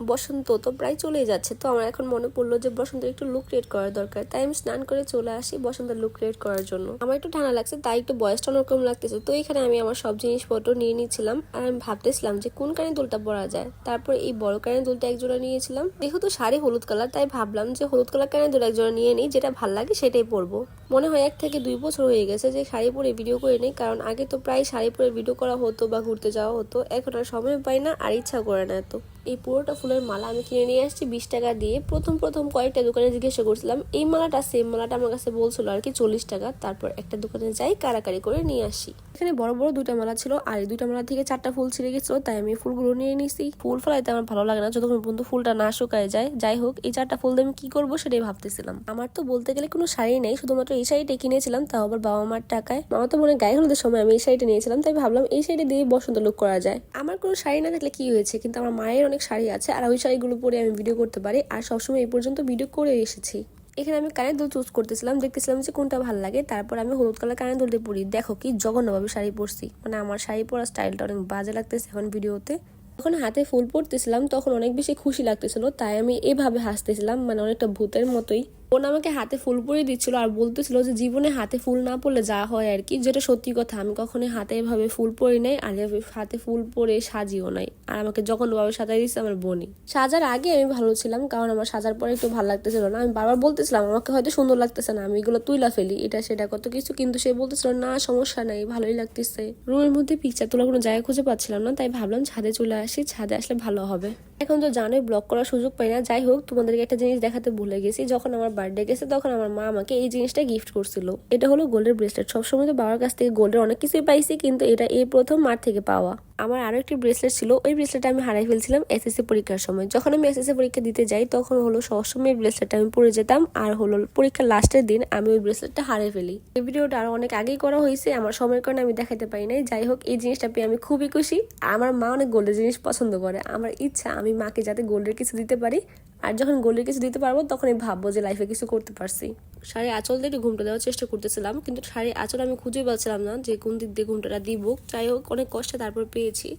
বসন্ত তো প্রায় চলে যাচ্ছে, তো আমার এখন মনে পড়লো যে বসন্তের একটু লুক ক্রিয়েট করার দরকার। তাই আমি স্নান করে চলে আসি বসন্তের লুক ক্রিয়েট করার জন্য। আমার একটু ঠান্ডা লাগছে, তাই একটু বয়সটা অন্যরকম লাগতেছে। তো এখানে আমি আমার সব জিনিসপত্র নিয়ে নিচ্ছিলাম আর আমি ভাবতেছিলাম যে কোন কানের দুলটা পরা যায়। তারপর এই বড় কানের দুলটা একজোড়া নিয়েছিলাম, যেহেতু শাড়ি হলুদ কালার তাই ভাবলাম যে হলুদ কালার কানের দুল একজোড়া নিয়ে নিই, যেটা ভাল লাগে সেটাই পরবো। মনে হয় 1 থেকে 2 বছর হয়ে গেছে যে শাড়ি পরে ভিডিও করে নেই, কারণ আগে তো প্রায় শাড়ি পরে ভিডিও করা হতো বা ঘুরতে যাওয়া হতো, এখন আর সময় পাই না আর ইচ্ছা করে না এত। এই পুরোটা ফুলের মালা আমি কিনে নিয়ে আসছি 20 টাকা দিয়ে। প্রথম কয়েকটা দোকানে জিজ্ঞাসা করছিলাম, এই মালাটা সেম মালাটা আমার কাছে বলছিল আর কি 40 টাকা। তারপর একটা দোকানে যাই, কারাকারি করে নিয়ে আসি। এখানে বড় বড় 2টা মালা ছিল আর এই 2টা মালা থেকে 4টা ফুল ছিঁড়ে গেছিল, তাই আমি ফুলগুলো নিয়ে নিছি। ফুল ফলাইতে আমার ভালো লাগে না যতক্ষণ পর্যন্ত ফুলটা না শুকায় যায়। যাই হোক, এই 4টা ফুল দিয়ে আমি কি করবো সেটাই ভাবতেছিলাম। আমার তো বলতে গেলে কোনো শাড়ি নেই, শুধুমাত্র এই শাড়িটা কিনেছিলাম, তাও আবার বাবা মার টাকায়। মামা তো মনে গায়ে হলুদের সময় আমি এই শাড়িটা নিয়েছিলাম, তাই ভাবলাম এই শাড়িটা দিয়ে বসন্ত লুক করা যায়। আমার কোনো শাড়ি না থাকলে কি হয়েছে, কিন্তু আমার মায়ের অনেক শাড়ি আছে আর ওই শাড়িগুলো পরে আমি ভিডিও করতে পারি আর সবসময় এই পর্যন্ত ভিডিও করে এসেছি। এখানে আমি কানের দুল চুজ করতেছিলাম, দেখতেছিলাম যে কোনটা ভালো লাগে। তারপর আমি হলুদ কালার কানের দুল দিয়ে পরি। দেখো কি জঘন্যভাবে শাড়ি পরছি, মানে আমার শাড়ি পরা স্টাইলটা অনেক বাজে লাগতেছে এখন ভিডিওতে। যখন হাতে ফুল পরতেছিলাম তখন অনেক বেশি খুশি লাগতেছিল, তাই আমি এভাবে হাসতেছিলাম, মানে অনেকটা ভূতের মতোই। বোন আমাকে হাতে ফুল পরিয়ে দিচ্ছিল আর বলতেছিল যে জীবনে হাতে ফুল না পরলে যা হয় আর কি, যেটা সত্যি কথা। আমি কখনো হাতে এভাবে ফুল পরি নাই আর হাতে ফুল পরে সাজিও নাই। আর আমাকে যখন ভাবে সাজাই দিচ্ছে আমার বোনই। সাজার আগে আমি ভালো ছিলাম, কারণ আমার সাজার পরে একটু ভালো লাগতেছিল না। আমি বারবার বলতেছিলাম আমাকে হয়তো সুন্দর লাগতেছে না, আমি এগুলো তুইলা ফেলি, এটা সেটা কত কিছু, কিন্তু সে বলতেছিল না সমস্যা নাই, ভালোই লাগতেছে। রুমের মধ্যে পিকচার তোলার কোনো জায়গা খুঁজে পাচ্ছিলাম না, তাই ভাবলাম ছাদে চলে আসি, ছাদে আসলে ভালো হবে। এখন তো জানোই ব্লগ করার সুযোগ পাই না। যাই হোক, তোমাদেরকে একটা জিনিস দেখাতে ভুলে গেছি। যখন আমার বার্থডে গেছে তখন আমার মা আমাকে এই জিনিসটা গিফট করছিল। এটা হলো গোল্ডের ব্রেসলেট। সবসময় তো বাবার কাছ থেকে গোল্ডের অনেক কিছুই পাইছি, কিন্তু এটা এই প্রথম মার থেকে পাওয়া। আমার আরো একটি ব্রেসলেট ছিল, ওই ব্রেসলেটটা আমি হারাই ফেলছিলাম এসএসসি পরীক্ষার সময়। যখন আমি এসএসসি পরীক্ষা দিতে যাই তখন হলো সবসময় ব্রেসলেটটা আমি পরে যেতাম, আর হলো পরীক্ষার লাস্টের দিন আমি ওই ব্রেসলেটটা হারিয়ে ফেলি। এই ভিডিওটা আরো অনেক আগেই করা হয়েছে, আমার সময়ের কারণে আমি দেখাতে পারি নাই। যাই হোক, এই জিনিসটা পেয়ে আমি খুবই খুশি। আমার মা অনেক গোল্ডের জিনিস পছন্দ করে, আমার ইচ্ছা আমি মাকে যাতে গোল্ডের কিছু দিতে পারি। আর যখন গোল্ডের কিছু দিতে পারবো তখনই ভাববো যে লাইফে কিছু করতে পারছি। শাড়ি আঁচল দিয়ে একটু ঘুমটা দেওয়ার চেষ্টা করতেছিলাম, কিন্তু শাড়ি আঁচল আমি খুঁজে পাচ্ছিলাম না যে কোন দিক দিয়ে ঘুমটাটা দিব। যাই হোক, অনেক কষ্টে তারপর পেয়েছি।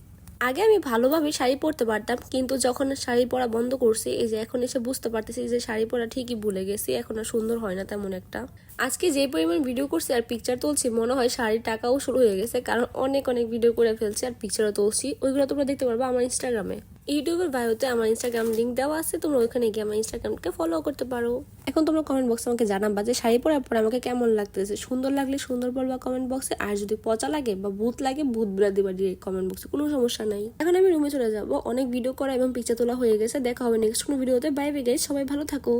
আগে আমি ভালোভাবে শাড়ি পরতে পারতাম, কিন্তু যখন শাড়ি পরা বন্ধ করছি, এই যে এখন এসে বুঝতে পারতেছি যে শাড়ি পরা ঠিকই ভুলে গেছি, এখন আর সুন্দর হয় না তেমন একটা। আজকে যে পরিমাণ ভিডিও করছি আর পিকচার তুলছি, মনে হয় শাড়ির টাকাও শুরু হয়ে গেছে, কারণ অনেক ভিডিও করে ফেলছি আর পিকচারও তুলছি। ওইগুলো তোমরা দেখতে পারবো আমার ইনস্টাগ্রামে। ইউটিউবের বায়োতে আমার ইনস্টাগ্রাম লিঙ্ক দেওয়া আছে, তোমরা ওইখানে গিয়ে আমার ইনস্টাগ্রামকে ফলো করতে পারো। এখন তোমরা কমেন্ট বক্সে আমাকে জানাবা যে শাড়ি পরার পর আমাকে কেমন লাগতেছে। সুন্দর লাগলে সুন্দর বলবা কমেন্ট বক্সে, আর যদি পচা লাগে বা ভূত লাগে ভূত বিড়া দিবা ডিরেক্ট কমেন্ট বক্সে, কোনো সমস্যা নাই। এখন আমি রুমে চলে যাবো, অনেক ভিডিও করা এবং পিকচার তোলা হয়ে গেছে। দেখা হবে নেক্সট কোনো ভিডিওতে। বাই বাই গাইস, সবাই ভালো থাকো।